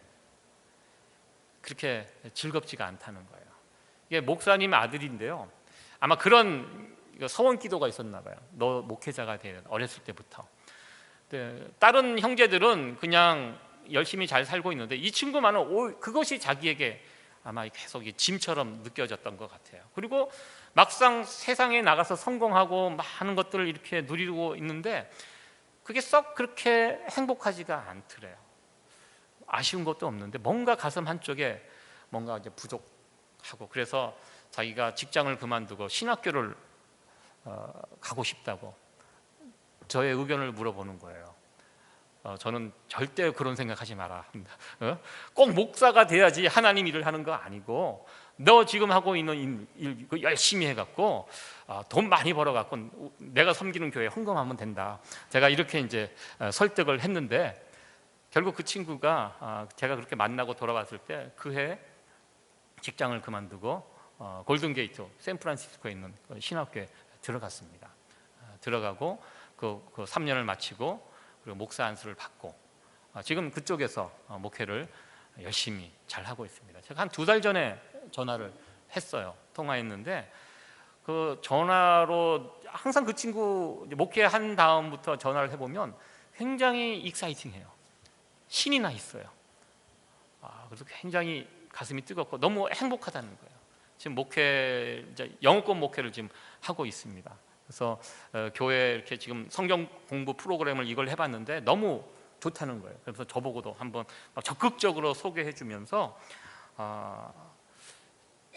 그렇게 즐겁지가 않다는 거예요. 이게 목사님 아들인데요. 아마 그런 서원 기도가 있었나 봐요. 너 목회자가 돼야 돼. 어렸을 때부터. 다른 형제들은 그냥 열심히 잘 살고 있는데 이 친구만은 그것이 자기에게 아마 계속 짐처럼 느껴졌던 것 같아요. 그리고 막상 세상에 나가서 성공하고 많은 것들을 이렇게 누리고 있는데 그게 썩 그렇게 행복하지가 않더래요. 아쉬운 것도 없는데 뭔가 가슴 한쪽에 뭔가 이제 부족하고 그래서 자기가 직장을 그만두고 신학교를 가고 싶다고 저의 의견을 물어보는 거예요. 저는 절대 그런 생각하지 마라. 꼭 목사가 돼야지 하나님 일을 하는 거 아니고 너 지금 하고 있는 일 열심히 해갖고 돈 많이 벌어갖고 내가 섬기는 교회에 헌금하면 된다. 제가 이렇게 이제 설득을 했는데 결국 그 친구가 제가 그렇게 만나고 돌아왔을 때 그해 직장을 그만두고 골든게이트 샌프란시스코에 있는 신학교에 들어갔습니다. 들어가고 그 3년을 마치고 그리고 목사 안수를 받고 지금 그쪽에서 목회를 열심히 잘 하고 있습니다. 제가 한 2달 전에 전화를 했어요. 통화했는데 그 전화로 항상 그 친구 목회한 다음부터 전화를 해보면 굉장히 익사이팅해요. 신이 나 있어요. 그래서 굉장히 가슴이 뜨겁고 너무 행복하다는 거예요. 지금 영어권 목회를 지금 하고 있습니다. 그래서 교회 이렇게 지금 성경 공부 프로그램을 이걸 해봤는데 너무 좋다는 거예요. 그래서 저보고도 한번 적극적으로 소개해주면서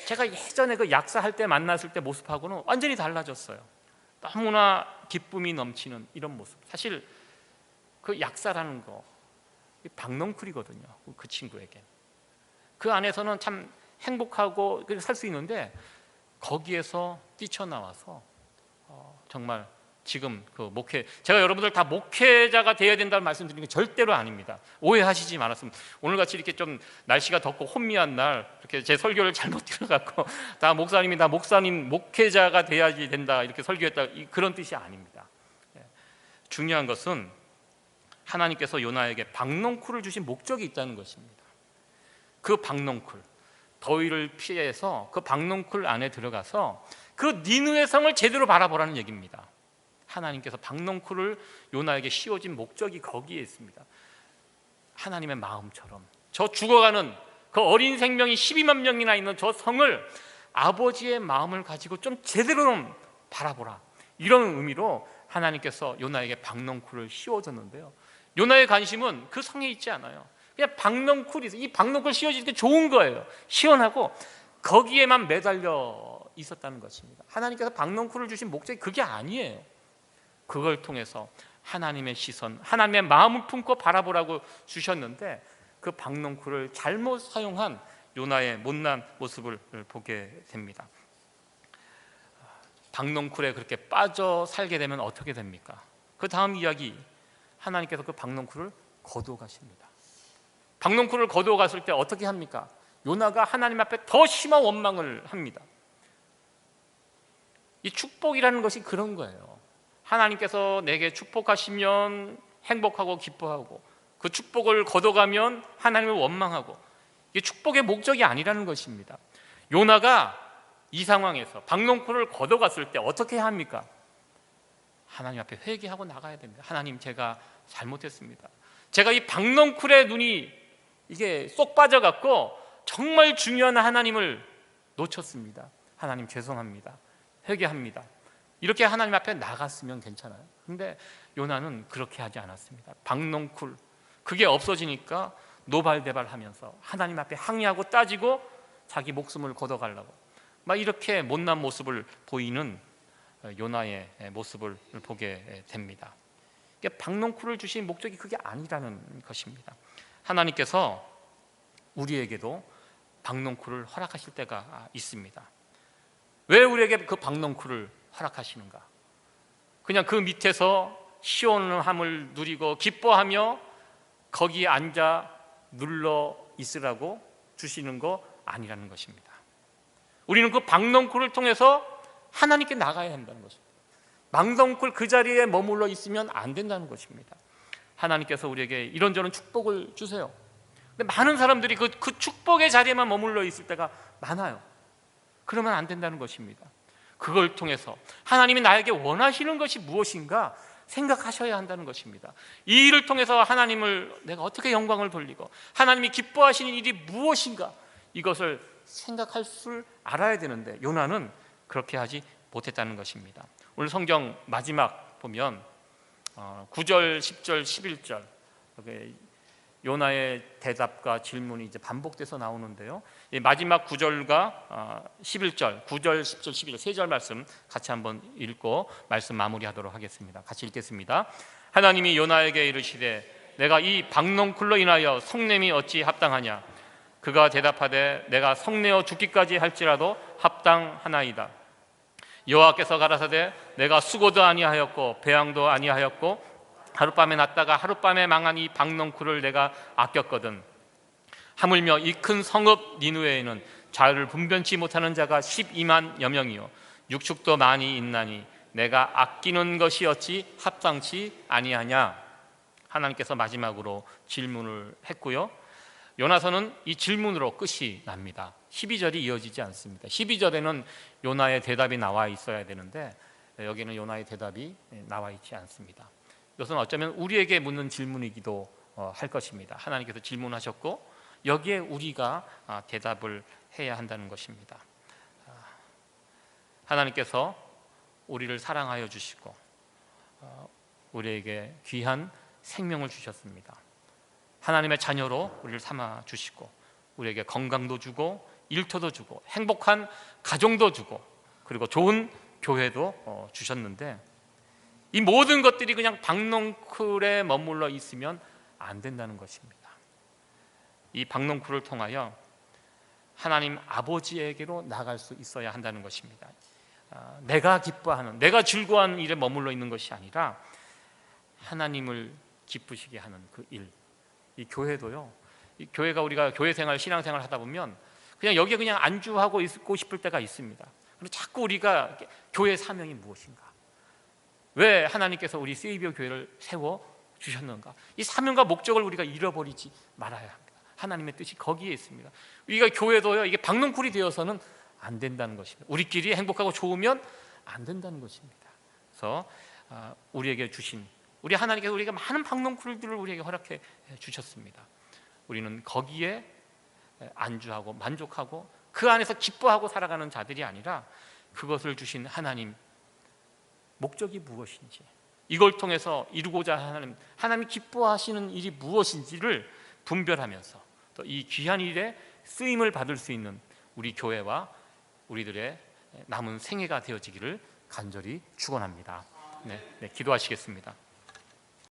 제가 예전에 그 약사할 때 만났을 때 모습하고는 완전히 달라졌어요. 너무나 기쁨이 넘치는 이런 모습. 사실 그 약사라는 거 박넝쿨이거든요. 그 친구에게 그 안에서는 참 행복하고 살 수 있는데 거기에서 뛰쳐나와서 정말 지금 그 제가 여러분들 다 목회자가 되어야 된다는 말씀드리는 게 절대로 아닙니다. 오해하시지 말았으면. 오늘같이 이렇게 좀 날씨가 덥고 혼미한 날 이렇게 제 설교를 잘못 들어갖고 다 목사님 목회자가 돼야지 된다 이렇게 설교했다 그런 뜻이 아닙니다. 중요한 것은 하나님께서 요나에게 박넝쿨을 주신 목적이 있다는 것입니다. 그 박넝쿨 더위를 피해서 그 박넝쿨 안에 들어가서 그 니느웨 성을 제대로 바라보라는 얘기입니다. 하나님께서 박넝쿨을 요나에게 씌워진 목적이 거기에 있습니다. 하나님의 마음처럼 저 죽어가는 그 어린 생명이 12만 명이나 있는 저 성을 아버지의 마음을 가지고 좀 제대로 좀 바라보라 이런 의미로 하나님께서 요나에게 박넝쿨을 씌워줬는데요, 요나의 관심은 그 성에 있지 않아요. 그냥 박넝쿨이, 이 박넝쿨 씌워지는 게 좋은 거예요. 시원하고 거기에만 매달려 있었다는 것입니다. 하나님께서 박넝쿨을 주신 목적이 그게 아니에요. 그걸 통해서 하나님의 시선, 하나님의 마음을 품고 바라보라고 주셨는데 그 박넝쿨을 잘못 사용한 요나의 못난 모습을 보게 됩니다. 박넝쿨에 그렇게 빠져 살게 되면 어떻게 됩니까? 그 다음 이야기, 하나님께서 그 박넝쿨을 거두어 가십니다. 박넝쿨을 거두어 갔을 때 어떻게 합니까? 요나가 하나님 앞에 더 심한 원망을 합니다. 이 축복이라는 것이 그런 거예요. 하나님께서 내게 축복하시면 행복하고 기뻐하고, 그 축복을 거둬가면 하나님을 원망하고, 이게 축복의 목적이 아니라는 것입니다. 요나가 이 상황에서 박넝쿨을 걷어갔을 때 어떻게 합니까? 하나님 앞에 회개하고 나가야 됩니다. 하나님, 제가 잘못했습니다. 제가 이 박넝쿨의 눈이 이게 쏙 빠져갖고 정말 중요한 하나님을 놓쳤습니다. 하나님 죄송합니다. 회개합니다. 이렇게 하나님 앞에 나갔으면 괜찮아요. 근데 요나는 그렇게 하지 않았습니다. 박넝쿨, 그게 없어지니까 노발대발하면서 하나님 앞에 항의하고 따지고 자기 목숨을 걷어가려고 막 이렇게 못난 모습을 보이는 요나의 모습을 보게 됩니다. 박넝쿨을 주신 목적이 그게 아니라는 것입니다. 하나님께서 우리에게도 박넝쿨을 허락하실 때가 있습니다. 왜 우리에게 그 박넝쿨을 허락하시는가? 그냥 그 밑에서 시원함을 누리고 기뻐하며 거기에 앉아 눌러 있으라고 주시는 거 아니라는 것입니다. 우리는 그 박넝쿨을 통해서 하나님께 나가야 한다는 것입니다. 박넝쿨 그 자리에 머물러 있으면 안 된다는 것입니다. 하나님께서 우리에게 이런저런 축복을 주세요. 근데 많은 사람들이 그 축복의 자리에만 머물러 있을 때가 많아요. 그러면 안 된다는 것입니다. 그걸 통해서 하나님이 나에게 원하시는 것이 무엇인가 생각하셔야 한다는 것입니다. 이 일을 통해서 하나님을 내가 어떻게 영광을 돌리고 하나님이 기뻐하시는 일이 무엇인가, 이것을 생각할 줄 알아야 되는데 요나는 그렇게 하지 못했다는 것입니다. 오늘 성경 마지막 보면 9절, 10절, 11절 요나의 대답과 질문이 이제 반복돼서 나오는데요, 마지막 9절과 11절, 9절, 10절, 11절 세 절 말씀 같이 한번 읽고 말씀 마무리하도록 하겠습니다. 같이 읽겠습니다. 하나님이 요나에게 이르시되 내가 이 박넝쿨로 인하여 성냄이 어찌 합당하냐? 그가 대답하되 내가 성내어 죽기까지 할지라도 합당하나이다. 여호와께서 가라사대 내가 수고도 아니하였고 배양도 아니하였고 하룻밤에 났다가 하룻밤에 망한 이 박넝쿨을 내가 아꼈거든. 하물며 이 큰 성읍 니느웨에는 자유를 분변치 못하는 자가 12만여 명이요 육축도 많이 있나니 내가 아끼는 것이 어찌 합당치 아니하냐? 하나님께서 마지막으로 질문을 했고요, 요나서는 이 질문으로 끝이 납니다. 12절이 이어지지 않습니다. 12절에는 요나의 대답이 나와 있어야 되는데 여기는 요나의 대답이 나와 있지 않습니다. 이것은 어쩌면 우리에게 묻는 질문이기도 할 것입니다. 하나님께서 질문하셨고 여기에 우리가 대답을 해야 한다는 것입니다. 하나님께서 우리를 사랑하여 주시고 우리에게 귀한 생명을 주셨습니다. 하나님의 자녀로 우리를 삼아 주시고 우리에게 건강도 주고 일터도 주고 행복한 가정도 주고 그리고 좋은 교회도 주셨는데 이 모든 것들이 그냥 박넝쿨에 머물러 있으면 안 된다는 것입니다. 이 박넝쿨을 통하여 하나님 아버지에게로 나갈 수 있어야 한다는 것입니다. 내가 기뻐하는, 내가 즐거워하는 일에 머물러 있는 것이 아니라 하나님을 기쁘시게 하는 그 일. 이 교회도요, 이 교회가 우리가 교회 생활, 신앙 생활 하다 보면 그냥 여기에 그냥 안주하고 있고 싶을 때가 있습니다. 그런데 자꾸 우리가 교회 사명이 무엇인가? 왜 하나님께서 우리 세이비어 교회를 세워 주셨는가? 이 사명과 목적을 우리가 잃어버리지 말아야 합니다. 하나님의 뜻이 거기에 있습니다. 우리가 교회도요, 이게 박넝쿨이 되어서는 안 된다는 것입니다. 우리끼리 행복하고 좋으면 안 된다는 것입니다. 그래서 우리에게 주신, 우리 하나님께서 우리가 많은 박넝쿨들을 우리에게 허락해 주셨습니다. 우리는 거기에 안주하고 만족하고 그 안에서 기뻐하고 살아가는 자들이 아니라 그것을 주신 하나님 목적이 무엇인지, 이걸 통해서 이루고자 하는 하나님이 기뻐하시는 일이 무엇인지를 분별하면서 또 이 귀한 일에 쓰임을 받을 수 있는 우리 교회와 우리들의 남은 생애가 되어지기를 간절히 축원합니다. 네, 기도하시겠습니다.